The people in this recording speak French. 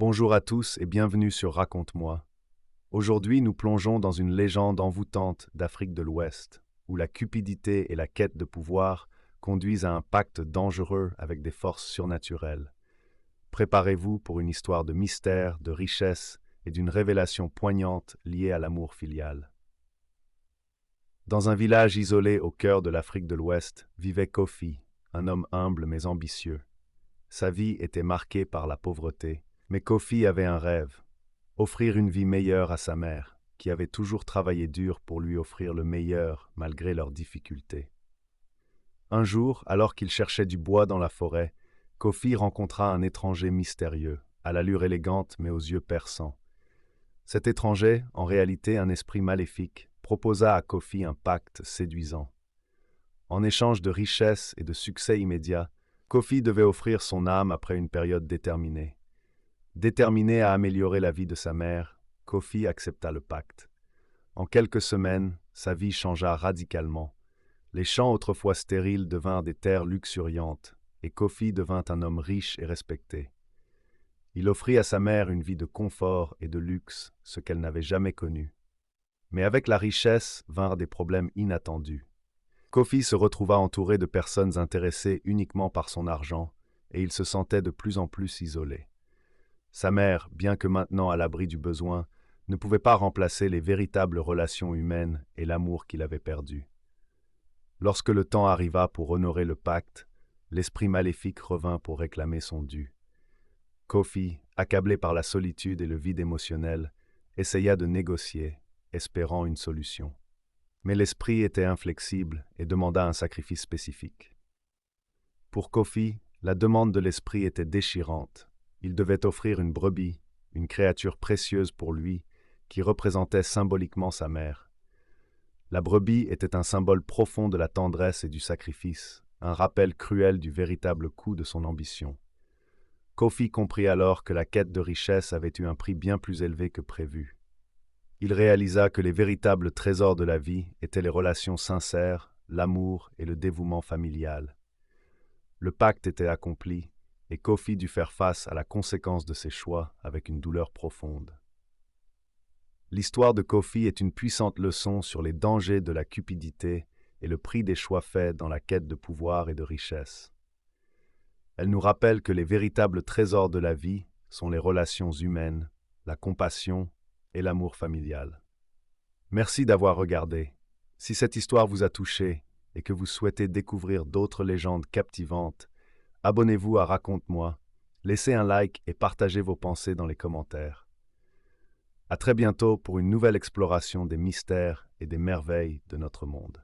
Bonjour à tous et bienvenue sur Raconte-moi. Aujourd'hui, nous plongeons dans une légende envoûtante d'Afrique de l'Ouest, où la cupidité et la quête de pouvoir conduisent à un pacte dangereux avec des forces surnaturelles. Préparez-vous pour une histoire de mystère, de richesse et d'une révélation poignante liée à l'amour filial. Dans un village isolé au cœur de l'Afrique de l'Ouest, vivait Kofi, un homme humble mais ambitieux. Sa vie était marquée par la pauvreté, mais Kofi avait un rêve: offrir une vie meilleure à sa mère, qui avait toujours travaillé dur pour lui offrir le meilleur malgré leurs difficultés. Un jour, alors qu'il cherchait du bois dans la forêt, Kofi rencontra un étranger mystérieux, à l'allure élégante mais aux yeux perçants. Cet étranger, en réalité un esprit maléfique, proposa à Kofi un pacte séduisant. En échange de richesses et de succès immédiats, Kofi devait offrir son âme après une période déterminée. Déterminé à améliorer la vie de sa mère, Kofi accepta le pacte. En quelques semaines, sa vie changea radicalement. Les champs autrefois stériles devinrent des terres luxuriantes, et Kofi devint un homme riche et respecté. Il offrit à sa mère une vie de confort et de luxe, ce qu'elle n'avait jamais connu. Mais avec la richesse vinrent des problèmes inattendus. Kofi se retrouva entouré de personnes intéressées uniquement par son argent, et il se sentait de plus en plus isolé. Sa mère, bien que maintenant à l'abri du besoin, ne pouvait pas remplacer les véritables relations humaines et l'amour qu'il avait perdu. Lorsque le temps arriva pour honorer le pacte, l'esprit maléfique revint pour réclamer son dû. Kofi, accablé par la solitude et le vide émotionnel, essaya de négocier, espérant une solution. Mais l'esprit était inflexible et demanda un sacrifice spécifique. Pour Kofi, la demande de l'esprit était déchirante. Il devait offrir une brebis, une créature précieuse pour lui, qui représentait symboliquement sa mère. La brebis était un symbole profond de la tendresse et du sacrifice, un rappel cruel du véritable coût de son ambition. Kofi comprit alors que la quête de richesse avait eu un prix bien plus élevé que prévu. Il réalisa que les véritables trésors de la vie étaient les relations sincères, l'amour et le dévouement familial. Le pacte était accompli, et Kofi dut faire face à la conséquence de ses choix avec une douleur profonde. L'histoire de Kofi est une puissante leçon sur les dangers de la cupidité et le prix des choix faits dans la quête de pouvoir et de richesse. Elle nous rappelle que les véritables trésors de la vie sont les relations humaines, la compassion et l'amour familial. Merci d'avoir regardé. Si cette histoire vous a touché et que vous souhaitez découvrir d'autres légendes captivantes, abonnez-vous à Raconte-moi, laissez un like et partagez vos pensées dans les commentaires. À très bientôt pour une nouvelle exploration des mystères et des merveilles de notre monde.